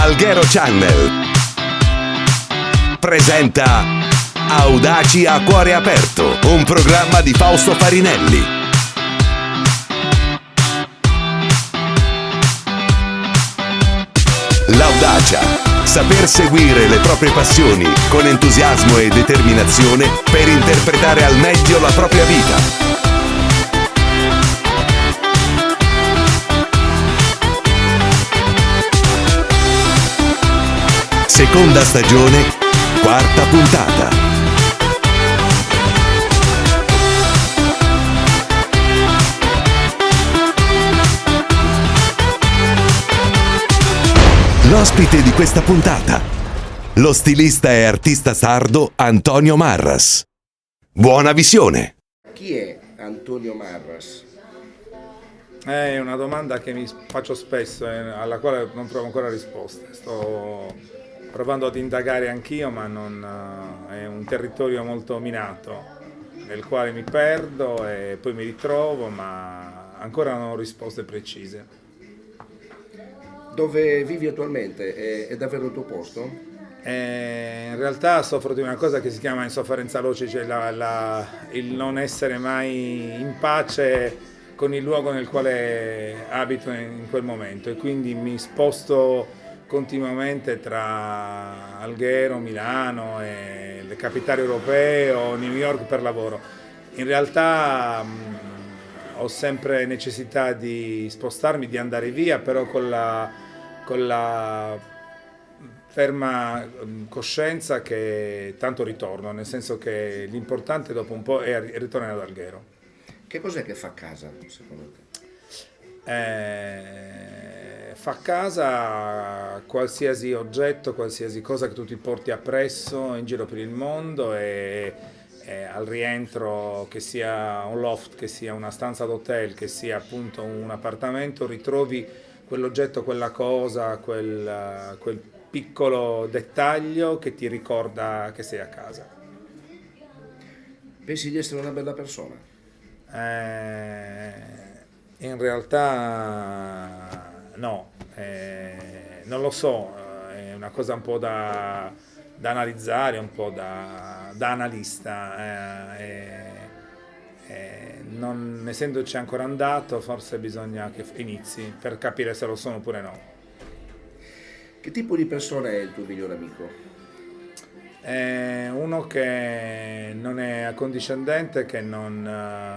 Alghero Channel presenta Audaci a cuore aperto, un programma di Fausto Farinelli. L'audacia, saper seguire le proprie passioni con entusiasmo e determinazione per interpretare al meglio la propria vita. Seconda stagione, quarta puntata. L'ospite di questa puntata, lo stilista e artista sardo Antonio Marras. Buona visione! Chi è Antonio Marras? È una domanda che mi faccio spesso e alla quale non trovo ancora risposte. Sto provando ad indagare anch'io, ma è un territorio molto minato, nel quale mi perdo e poi mi ritrovo, ma ancora non ho risposte precise. Dove vivi attualmente? È davvero il tuo posto? In realtà soffro di una cosa che si chiama insofferenza loci, cioè il non essere mai in pace con il luogo nel quale abito in quel momento, e quindi mi sposto continuamente tra Alghero, Milano e le capitali europee o New York per lavoro. In realtà ho sempre necessità di spostarmi, di andare via, però con la ferma coscienza che tanto ritorno, nel senso che l'importante dopo un po' è ritornare ad Alghero. Che cos'è che fa casa, secondo te? Fa casa qualsiasi oggetto, qualsiasi cosa che tu ti porti appresso in giro per il mondo, e al rientro, che sia un loft, che sia una stanza d'hotel, che sia appunto un appartamento, ritrovi quell'oggetto, quella cosa, quel piccolo dettaglio che ti ricorda che sei a casa. Pensi di essere una bella persona? In realtà no, non lo so, è una cosa un po' da analizzare, un po' da analista, non essendoci ancora andato, forse bisogna che inizi per capire se lo sono oppure no. Che tipo di persona è il tuo migliore amico? È uno che non è accondiscendente, che non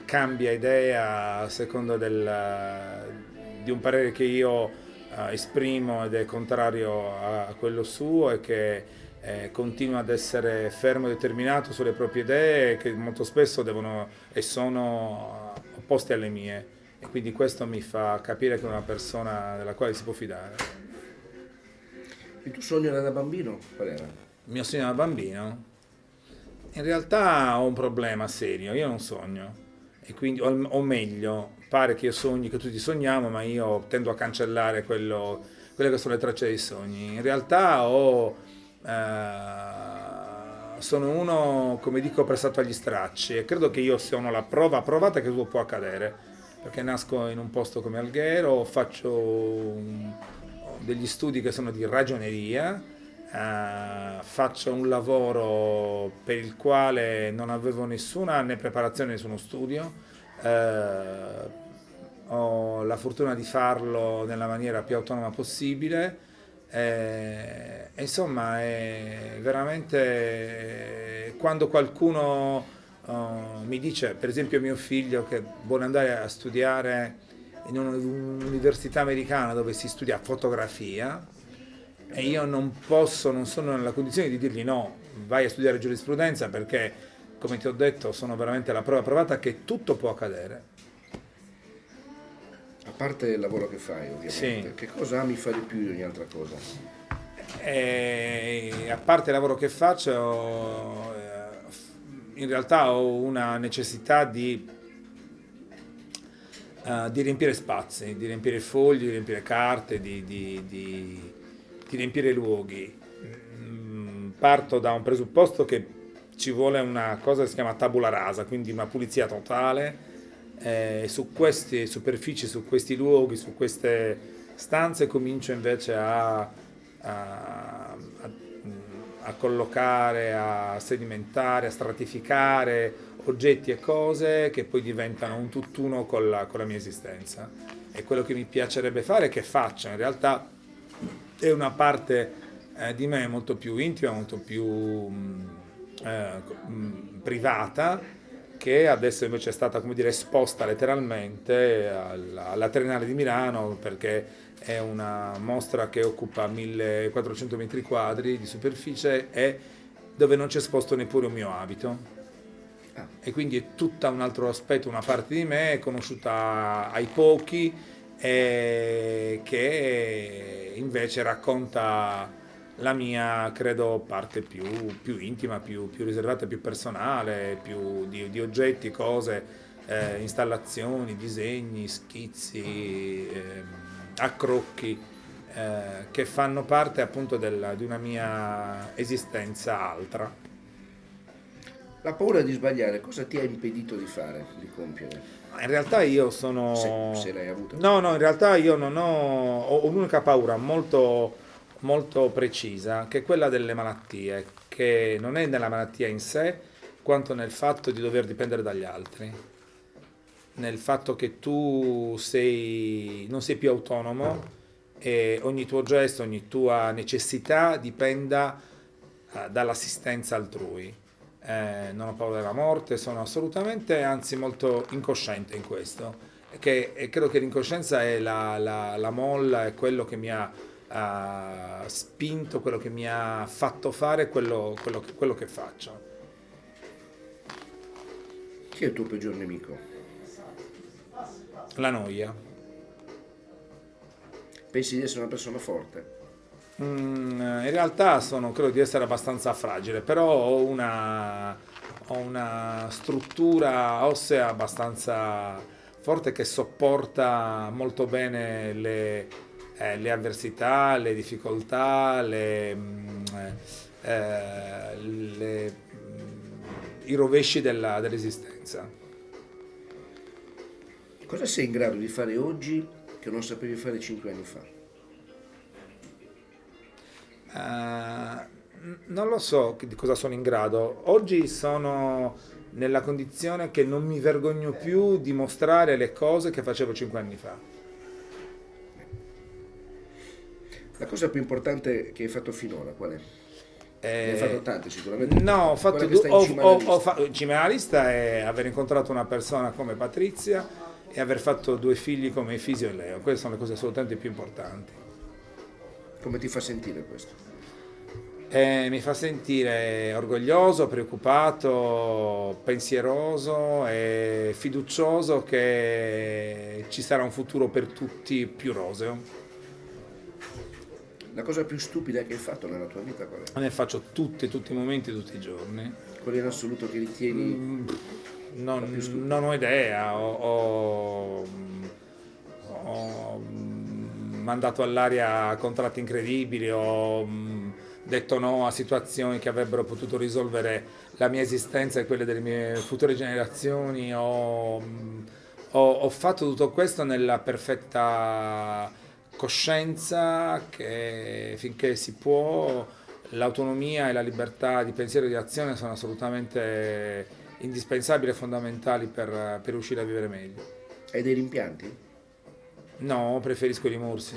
cambia idea a seconda di un parere che io esprimo ed è contrario a quello suo, e che continua ad essere fermo e determinato sulle proprie idee, che molto spesso sono opposte alle mie, e quindi questo mi fa capire che è una persona della quale si può fidare. Il tuo sogno da bambino qual era? Il mio sogno da bambino? In realtà ho un problema serio, io non sogno, e quindi, o meglio, pare che io sogni, che tutti sogniamo, ma io tendo a cancellare quelle che sono le tracce dei sogni. In realtà sono uno, come dico, prestato agli stracci, e credo che io sia la prova provata che tutto può accadere, perché nasco in un posto come Alghero, faccio degli studi che sono di ragioneria, faccio un lavoro per il quale non avevo nessuna né preparazione, nessuno studio, ho la fortuna di farlo nella maniera più autonoma possibile, insomma è veramente, quando qualcuno mi dice, per esempio mio figlio, che vuole andare a studiare in un'università americana dove si studia fotografia, e io non sono nella condizione di dirgli no, vai a studiare giurisprudenza, perché, come ti ho detto, sono veramente la prova provata che tutto può accadere. A parte il lavoro che fai, ovviamente, Sì. Che cosa ami fare più di ogni altra cosa? A parte il lavoro che faccio, in realtà ho una necessità di riempire spazi, di riempire fogli, di riempire carte, di riempire luoghi. Parto da un presupposto che ci vuole una cosa che si chiama tabula rasa, quindi una pulizia totale su queste superfici, su questi luoghi, su queste stanze comincio invece a collocare, a sedimentare, a stratificare oggetti e cose che poi diventano un tutt'uno con la mia esistenza. E quello che mi piacerebbe fare, che faccio, in realtà è una parte di me molto più intima, molto più privata, che adesso invece è stata, come dire, esposta letteralmente alla Triennale di Milano, perché è una mostra che occupa 1400 metri quadri di superficie e dove non c'è esposto neppure un mio abito. E quindi è tutto un altro aspetto, una parte di me conosciuta ai pochi e che invece racconta la mia, credo, parte più intima, più riservata, più personale, più di oggetti, cose, installazioni, disegni, schizzi, accrocchi, che fanno parte appunto di una mia esistenza altra. La paura di sbagliare, cosa ti ha impedito di fare, di compiere? In realtà io sono... Se l'hai avuta. No, in realtà io non ho un'unica paura molto, molto precisa, che è quella delle malattie, che non è nella malattia in sé, quanto nel fatto di dover dipendere dagli altri. Nel fatto che tu non sei più autonomo e ogni tuo gesto, ogni tua necessità dipenda dall'assistenza altrui. Non ho paura della morte, sono assolutamente, anzi molto incosciente in questo. E credo che l'incoscienza è la molla, è quello che mi ha spinto, quello che mi ha fatto fare quello che faccio. Chi è il tuo peggior nemico? La noia. Pensi di essere una persona forte? In realtà credo di essere abbastanza fragile, però ho una struttura ossea abbastanza forte che sopporta molto bene le avversità, le difficoltà, i rovesci dell'esistenza. Cosa sei in grado di fare oggi che non sapevi fare 5 anni fa? Non lo so di cosa sono in grado. Oggi sono nella condizione che non mi vergogno più di mostrare le cose che facevo 5 anni fa. La cosa più importante che hai fatto finora qual è? Ne hai fatto tante sicuramente. No, ho fatto Quella che sta in cima alla lista. in cima alla lista è aver incontrato una persona come Patrizia e aver fatto 2 figli come Fisio e Leo. Queste sono le cose assolutamente più importanti. Come ti fa sentire questo? Mi fa sentire orgoglioso, preoccupato, pensieroso e fiducioso che ci sarà un futuro per tutti più roseo. La cosa più stupida che hai fatto nella tua vita qual è? Ne faccio tutti i momenti, tutti i giorni. Quella in assoluto che ritieni la più stupida? Non ho idea, ho mandato all'aria contratti incredibili, ho detto no a situazioni che avrebbero potuto risolvere la mia esistenza e quelle delle mie future generazioni, ho fatto tutto questo nella perfetta coscienza che finché si può l'autonomia e la libertà di pensiero e di azione sono assolutamente indispensabili e fondamentali per riuscire a vivere meglio. Hai dei rimpianti? No, preferisco i rimorsi.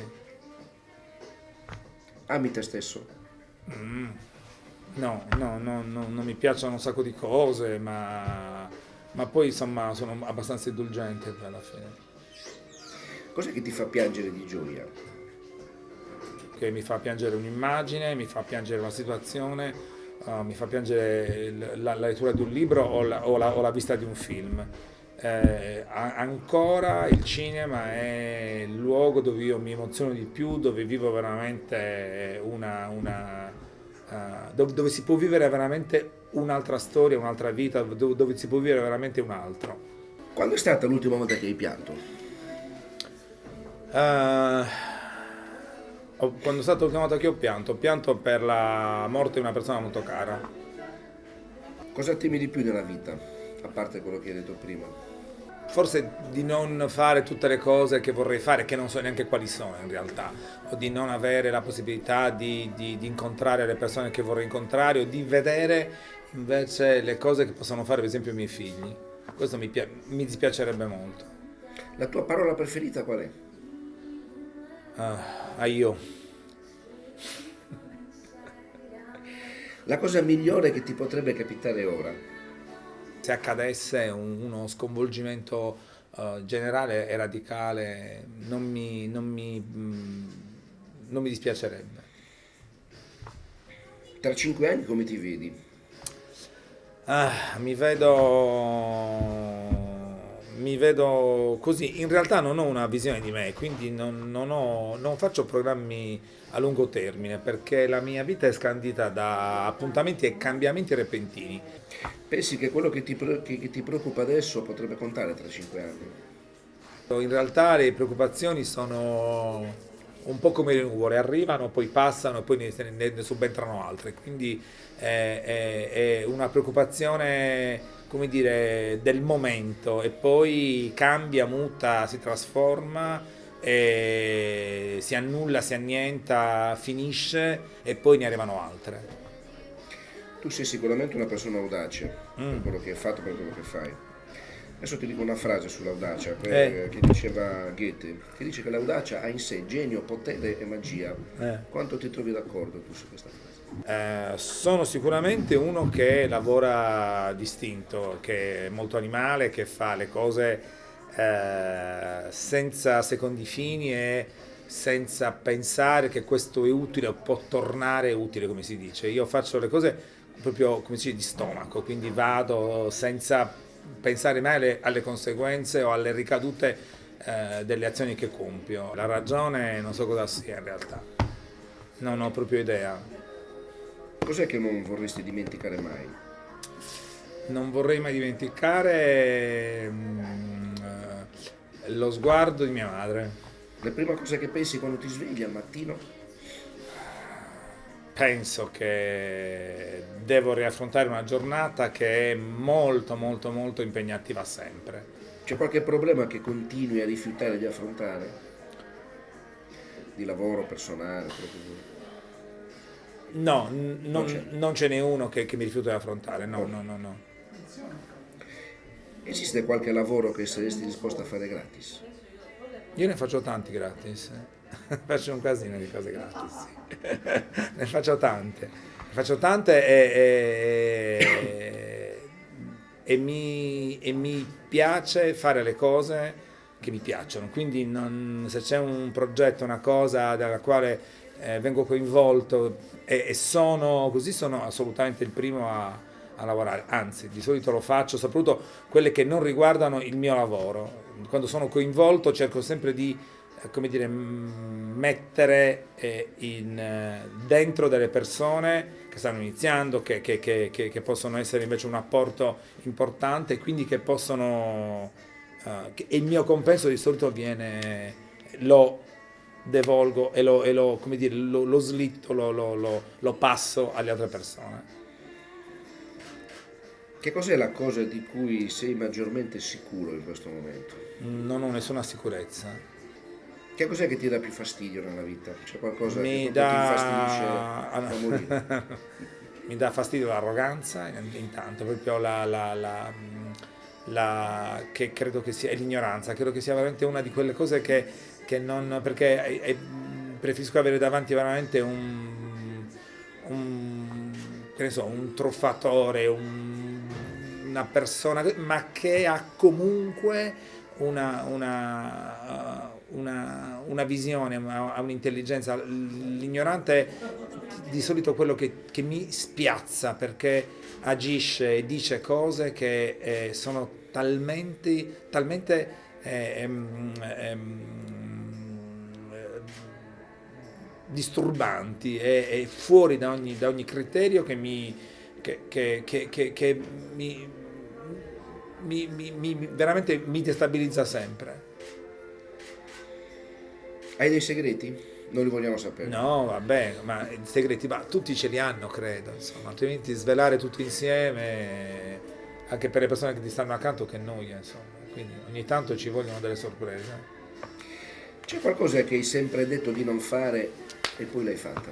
Ami te stesso? No, non mi piacciono un sacco di cose, ma poi insomma sono abbastanza indulgente alla fine. Cos'è che ti fa piangere di gioia? Che mi fa piangere un'immagine, mi fa piangere una situazione, mi fa piangere la lettura di un libro o la vista di un film. Ancora il cinema è il luogo dove io mi emoziono di più, dove vivo veramente dove si può vivere veramente un'altra storia, un'altra vita, dove si può vivere veramente un altro. Quando è stata l'ultima volta che hai pianto? Quando è stata l'ultima volta che ho pianto per la morte di una persona molto cara. Cosa temi di più nella vita, a parte quello che hai detto prima? forse di non fare tutte le cose che vorrei fare, che non so neanche quali sono in realtà, o di non avere la possibilità di incontrare le persone che vorrei incontrare, o di vedere invece le cose che possono fare per esempio i miei figli. Questo mi dispiacerebbe molto. La tua parola preferita qual è? Io. La cosa migliore che ti potrebbe capitare ora? Se accadesse uno sconvolgimento generale e radicale, non mi dispiacerebbe. Tra 5 anni come ti vedi? Mi vedo così. In realtà non ho una visione di me, quindi non faccio programmi a lungo termine, perché la mia vita è scandita da appuntamenti e cambiamenti repentini. Pensi che quello che ti preoccupa adesso potrebbe contare tra 5 anni? In realtà le preoccupazioni sono un po' come le nuvole, arrivano, poi passano e poi ne subentrano altre, quindi è una preoccupazione, come dire, del momento, e poi cambia, muta, si trasforma, e si annulla, si annienta, finisce e poi ne arrivano altre. Tu sei sicuramente una persona audace per quello che hai fatto, per quello che fai. Adesso ti dico una frase sull'audacia che diceva Goethe, che dice che l'audacia ha in sé genio, potere e magia. Quanto ti trovi d'accordo tu su questa frase? Sono sicuramente uno che lavora distinto, che è molto animale, che fa le cose senza secondi fini e senza pensare che questo è utile o può tornare utile, come si dice. Io faccio le cose proprio, come si dice, di stomaco, quindi vado senza pensare mai alle conseguenze o alle ricadute delle azioni che compio. La ragione non so cosa sia in realtà, non ho proprio idea. Cos'è che non vorresti dimenticare mai? Non vorrei mai dimenticare lo sguardo di mia madre. La prima cosa che pensi quando ti svegli al mattino? Penso che devo riaffrontare una giornata che è molto molto molto impegnativa sempre. C'è qualche problema che continui a rifiutare di affrontare? Di lavoro, personale, proprio? No, non ce n'è uno che mi rifiuto di affrontare, no. Esiste qualche lavoro che saresti disposto a fare gratis? Io ne faccio tanti gratis, faccio un casino di cose gratis, sì. Ne faccio tante e mi piace fare le cose che mi piacciono, quindi se c'è un progetto, una cosa dalla quale vengo coinvolto e sono assolutamente il primo a lavorare, anzi di solito lo faccio, soprattutto quelle che non riguardano il mio lavoro. Quando sono coinvolto cerco sempre di, come dire, mettere dentro delle persone che stanno iniziando, che possono essere invece un apporto importante, quindi che possono, e il mio compenso di solito lo devolgo e come dire, lo slitto, lo passo alle altre persone. Che cos'è la cosa di cui sei maggiormente sicuro in questo momento? Non ho nessuna sicurezza. Che cos'è che ti dà più fastidio nella vita? C'è qualcosa che Mi proprio ti infastidisce da morire? Mi dà fastidio l'arroganza, intanto, proprio che credo che sia, e l'ignoranza, credo che sia veramente una di quelle cose che non, perché preferisco avere davanti veramente che ne so, un truffatore, una persona, ma che ha comunque una visione, ha un'intelligenza. L'ignorante è di solito quello che mi spiazza, perché agisce e dice cose che sono talmente disturbanti e fuori da ogni criterio che veramente mi destabilizza sempre. Hai dei segreti? Non li vogliamo sapere. No, vabbè, ma i segreti, tutti ce li hanno, credo, insomma, altrimenti svelare tutti insieme, anche per le persone che ti stanno accanto, che noia, insomma. quindi ogni tanto ci vogliono delle sorprese. C'è qualcosa che hai sempre detto di non fare e poi l'hai fatta?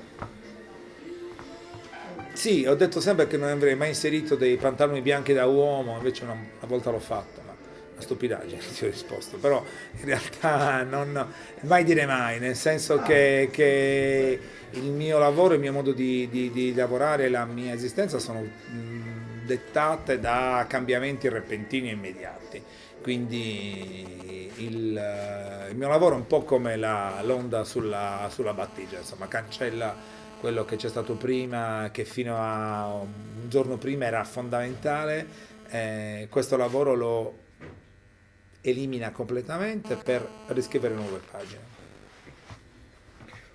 Sì, ho detto sempre che non avrei mai inserito dei pantaloni bianchi da uomo, invece una volta l'ho fatto, ma una stupidaggine ti ho risposto, però in realtà non mai dire mai, nel senso che il mio lavoro, il mio modo di lavorare e la mia esistenza sono dettate da cambiamenti repentini e immediati. Quindi il mio lavoro è un po' come l'onda sulla battigia, insomma, cancella quello che c'è stato prima, che fino a un giorno prima era fondamentale. Questo lavoro lo elimina completamente per riscrivere nuove pagine.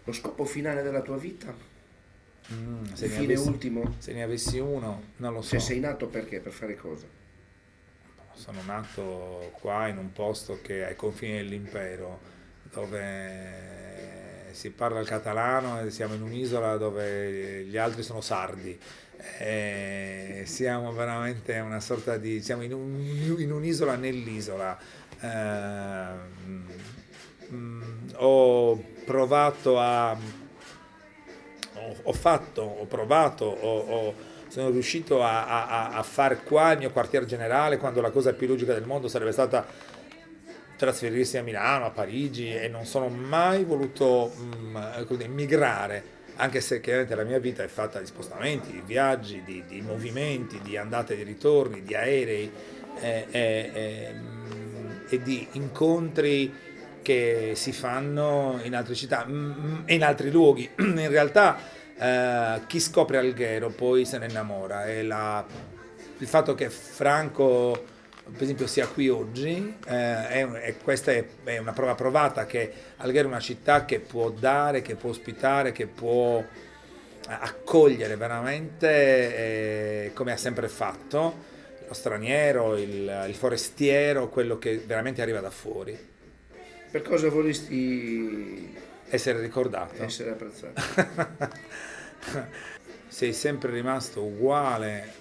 Lo scopo finale della tua vita? Se Il ne fine avessi, ultimo? se ne avessi uno, non lo so. Se sei nato perché? Per fare cosa? Sono nato qua in un posto che è ai confini dell'impero, dove si parla il catalano e siamo in un'isola dove gli altri sono sardi. Siamo veramente una sorta di... siamo in un'isola nell'isola. Ho provato a... ho provato, sono riuscito a fare qua il mio quartier generale quando la cosa più logica del mondo sarebbe stata trasferirsi a Milano, a Parigi, e non sono mai voluto migrare, anche se chiaramente la mia vita è fatta di spostamenti, di viaggi, di movimenti, di andate e di ritorni, di aerei e di incontri che si fanno in altre città e in altri luoghi. In realtà chi scopre Alghero poi se ne innamora, e il fatto che Franco per esempio sia qui oggi questa è una prova provata che Alghero è una città che può dare, che può ospitare, che può accogliere veramente, come ha sempre fatto, lo straniero, il forestiero, quello che veramente arriva da fuori. Per cosa vorresti Essere ricordato. essere apprezzato? Sei sempre rimasto uguale,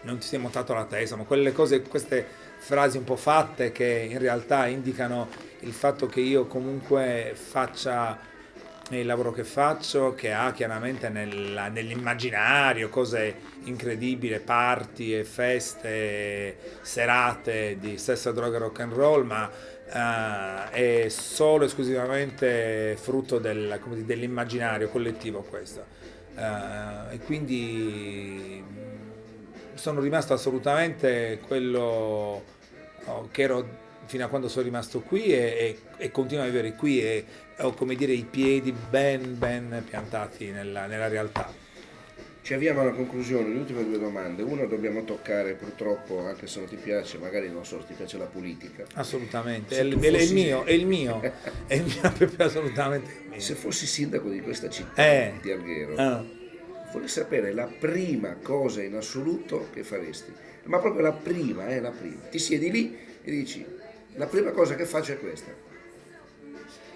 non ti sei montato la testa, ma quelle cose, queste frasi un po' fatte che in realtà indicano il fatto che io comunque faccia il lavoro che faccio, che ha chiaramente nell'immaginario cose incredibili, party e feste, serate di sesso, droga e rock and roll, ma è solo esclusivamente frutto dell'immaginario collettivo questo. E quindi sono rimasto assolutamente quello che ero fino a quando sono rimasto qui e continuo a vivere qui e ho, come dire, i piedi ben piantati nella realtà. Ci avviamo alla conclusione, le ultime due domande. Una dobbiamo toccare purtroppo, anche se non ti piace, magari non so, ti piace la politica. Assolutamente, Se è tu il fossi- mio, è il mio, è il mio, proprio assolutamente il mio. Se fossi sindaco di questa città, di Alghero, Ah. vorrei sapere la prima cosa in assoluto che faresti. Ma proprio la prima. Ti siedi lì e dici, la prima cosa che faccio è questa.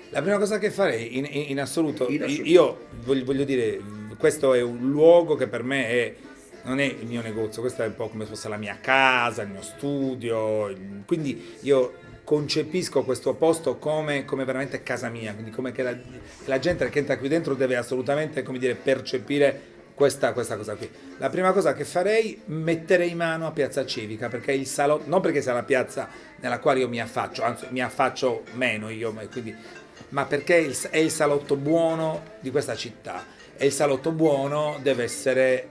La prima cosa che farei in assoluto, In assoluto. io voglio dire, questo è un luogo che per me non è il mio negozio, questo è un po' come se fosse la mia casa, il mio studio, quindi io concepisco questo posto come veramente casa mia, quindi come che la gente che entra qui dentro deve assolutamente, come dire, percepire questa cosa qui. La prima cosa che farei, metterei mano a Piazza Civica, perché il salotto, non perché sia la piazza nella quale io mi affaccio, anzi mi affaccio meno io, ma perché è il salotto buono di questa città, e il salotto buono deve essere,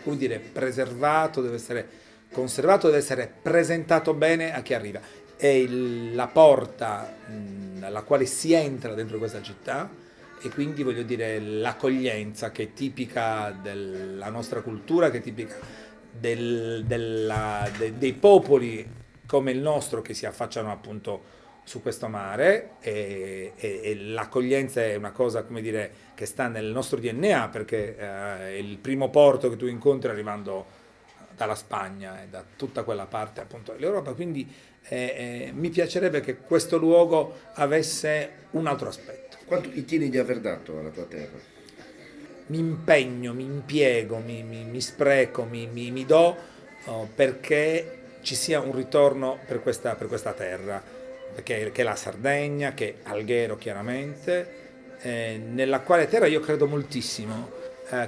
come dire, preservato, deve essere conservato, deve essere presentato bene a chi arriva. È la porta dalla quale si entra dentro questa città, e quindi voglio dire l'accoglienza che è tipica della nostra cultura, che è tipica dei popoli come il nostro che si affacciano appunto su questo mare, e l'accoglienza è una cosa, come dire, che sta nel nostro DNA, perché è il primo porto che tu incontri arrivando dalla Spagna e da tutta quella parte appunto dell'Europa, quindi mi piacerebbe che questo luogo avesse un altro aspetto. Quanto ritieni di aver dato alla tua terra? Mi impegno, mi impiego, mi spreco, mi do perché ci sia un ritorno per questa terra, che è la Sardegna, che è Alghero chiaramente, nella quale terra io credo moltissimo.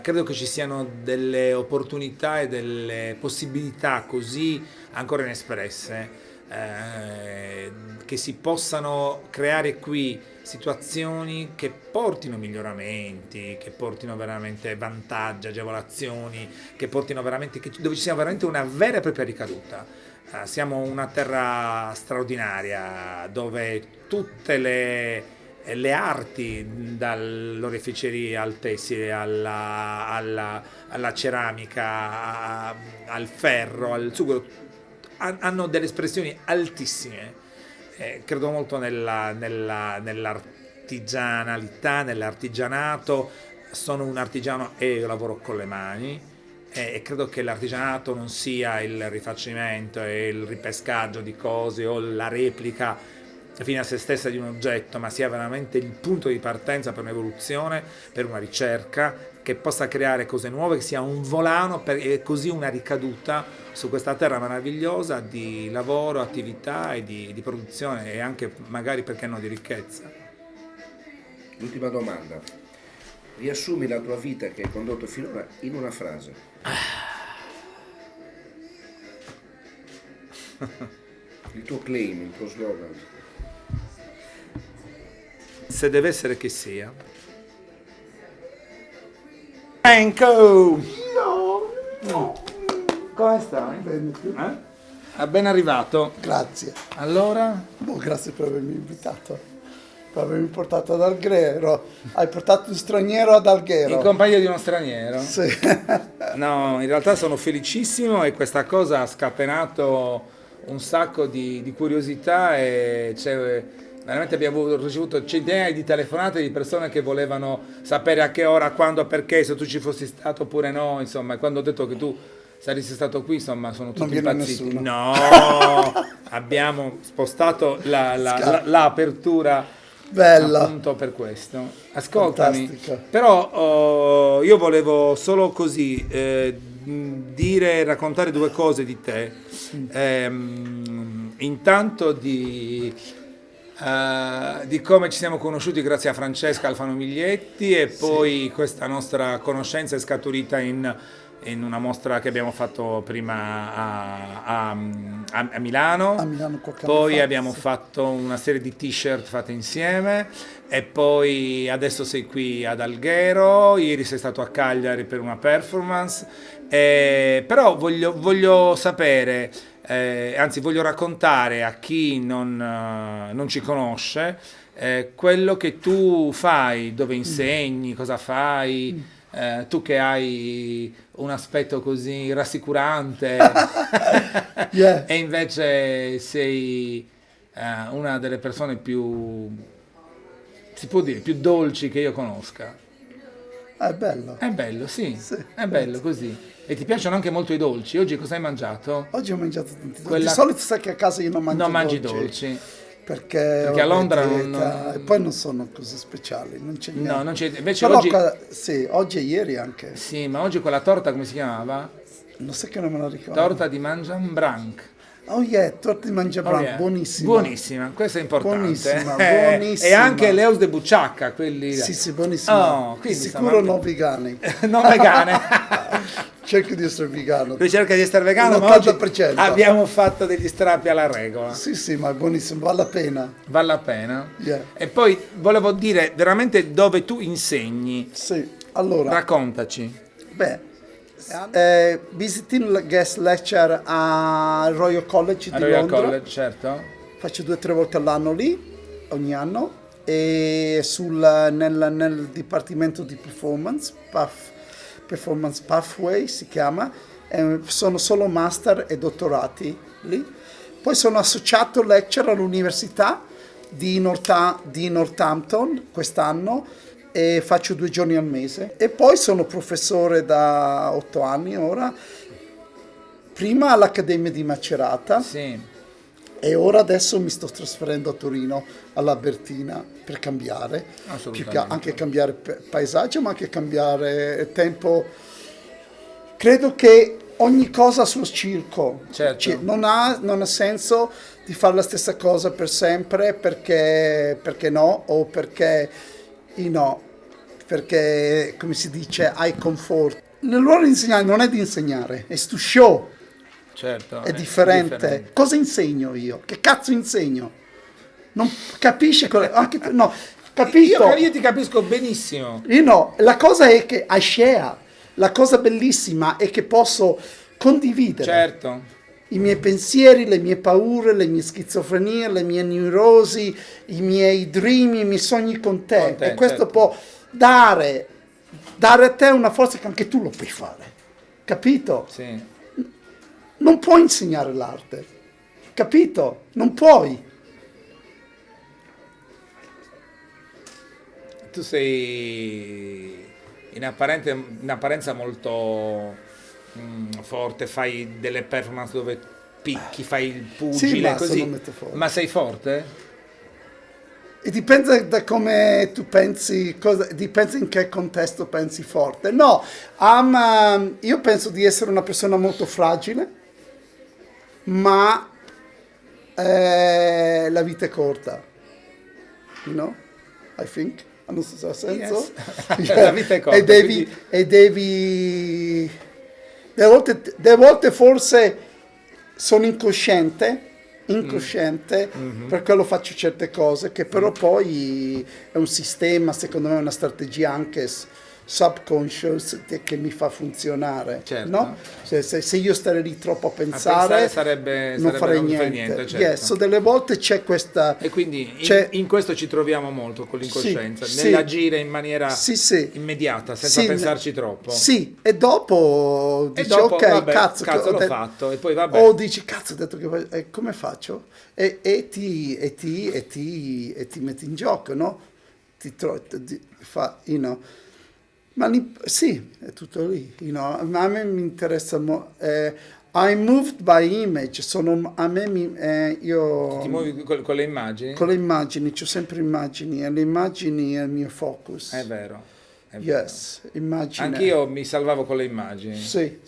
Credo che ci siano delle opportunità e delle possibilità così ancora inespresse, che si possano creare qui situazioni che portino miglioramenti, che portino veramente vantaggi, agevolazioni, che portino veramente, dove ci sia veramente una vera e propria ricaduta. Siamo una terra straordinaria dove tutte le arti, dall'oreficeria al tessile, alla ceramica, al ferro, al sughero, hanno delle espressioni altissime. Credo molto nell'artigianalità, nell'artigianato. Sono un artigiano e io lavoro con le mani, e credo che l'artigianato non sia il rifacimento e il ripescaggio di cose o la replica fine a se stessa di un oggetto, ma sia veramente il punto di partenza per un'evoluzione, per una ricerca che possa creare cose nuove, che sia un volano e così una ricaduta su questa terra meravigliosa di lavoro, attività e di produzione, e anche magari, perché no, di ricchezza. L'ultima domanda. Riassumi la tua vita che hai condotto finora in una frase. Il tuo claim, il tuo slogan. Se deve essere che sia. Franco! Come stai? Bene, Ben arrivato. grazie. Allora? Grazie per avermi invitato, per avermi portato ad Alghero. Hai portato un straniero ad Alghero. In compagnia di uno straniero? Sì. No, in realtà sono felicissimo, e questa cosa ha scatenato un sacco di curiosità, e veramente abbiamo ricevuto centinaia di telefonate di persone che volevano sapere a che ora, quando, perché, se tu ci fossi stato oppure no, insomma, e quando ho detto che tu saresti stato qui, insomma, sono tutti viene impazziti. nessuno. No, abbiamo spostato l'apertura Bella. appunto per questo. Ascoltami, Fantastica. però io volevo solo così raccontare due cose di te. Intanto di come ci siamo conosciuti grazie a Francesca Alfano Miglietti, e poi questa nostra conoscenza è scaturita in una mostra che abbiamo fatto prima a Milano. A Milano qualche anno Poi fa, abbiamo sì. fatto una serie di t-shirt fatte insieme, e poi adesso sei qui ad Alghero, ieri sei stato a Cagliari per una performance, però voglio sapere, anzi voglio raccontare a chi non ci conosce quello che tu fai, dove insegni, cosa fai. Tu che hai un aspetto così rassicurante Yeah. e invece sei una delle persone più, si può dire, più dolci che io conosca. È bello. È bello, sì, Sì, è bello così. E ti piacciono anche molto i dolci? Oggi cosa hai mangiato? Oggi ho mangiato tanti dolci. Quella- Di solito sai che a casa io non mangio Non mangi dolci. dolci. Perché a ho Londra la non- dieta, e poi non sono così speciali, non c'è niente. No, non c'è. Invece Però oggi. sì, oggi e ieri anche. Sì, ma oggi quella torta come si chiamava? Non so che non me la ricordo. Torta di Mangiambranc. Oh yeah, torta di Mangiabranco, Oh yeah. buonissima. Buonissima, questo è importante. Buonissima, E buonissima. anche le ous de bucciacca, quelli. Sì, sì, buonissima. Oh, Di quindi sicuro insomma- no vegani. Non vegane. Cerco di essere vegano. Ricerca di essere vegano, ma oggi 80%. abbiamo fatto degli strappi alla regola. Sì, sì, ma è buonissimo, vale la pena. Vale la pena. Yeah. E poi volevo dire veramente dove tu insegni. Sì, allora, Raccontaci. visiting guest lecture al Royal College A di Royal Londra. College, certo. Faccio 2 o 3 volte all'anno lì, ogni anno, e nel dipartimento di performance, Performance Pathway si chiama, sono solo master e dottorati lì. Poi sono associato lecturer all'università di Northampton quest'anno, e faccio 2 giorni al mese. E poi sono professore da 8 anni ora, prima all'Accademia di Macerata. Sì. E ora adesso mi sto trasferendo a Torino, all'Albertina, per cambiare, Assolutamente. anche cambiare paesaggio, ma anche cambiare tempo. Credo che ogni cosa sul circo. Certo. Non ha senso di fare la stessa cosa per sempre perché no, o perché perché come si dice hai conforto. Il ruolo di insegnare non è di insegnare, è to show. Certo, È differente. Cosa insegno io? Che cazzo insegno? Non capisci? Anche tu, no, capito? Io ti capisco benissimo. La cosa è che I share. La cosa bellissima è che posso condividere Certo. i miei pensieri, le mie paure, le mie schizofrenie, le mie neurosi, i miei dream, i miei sogni con te. E questo certo. può dare a te una forza che anche tu lo puoi fare. Capito? Sì. Non puoi insegnare l'arte. Capito? Non puoi. Tu sei in apparenza molto forte, fai delle performance dove picchi, fai il pugile, basta, così. non metto fuori. Ma sei forte? E dipende da come tu pensi, dipende in che contesto pensi forte. No, io penso di essere una persona molto fragile, ma la vita è corta. You know? I think. Non so se ha senso. Yes. La vita è corta. Devi delle volte forse sono incosciente, per quello faccio certe cose, che però poi è un sistema, secondo me è una strategia anche subconscious che mi fa funzionare. Certo. No? Se io starei lì troppo a pensare non farei niente. certo. Yes, so delle volte c'è questa... E quindi c'è- in questo ci troviamo molto con l'incoscienza, Sì, nell'agire in maniera sì. immediata, senza Sì, pensarci troppo. Sì, e dopo E dici dopo, ok, vabbè, cazzo l'ho ho fatto, e poi vabbè. o dici cazzo ho detto che come faccio? E ti metti in gioco, no? Sì, è tutto lì, ma a me mi interessa I'm moved by image, io Ti muovi con le immagini? con le immagini, c'ho sempre immagini, e le immagini è il mio focus. È vero. Yes, immagini. Anch'io mi salvavo con le immagini. Sì.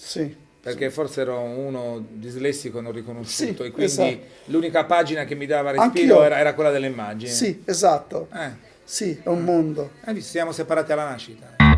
Perché forse ero uno dislessico non riconosciuto Sì, e quindi esatto. l'unica pagina che mi dava respiro Anch'io. era quella delle immagini. Sì, esatto. Eh, Sì, è un mondo. hai visto, siamo separati alla nascita.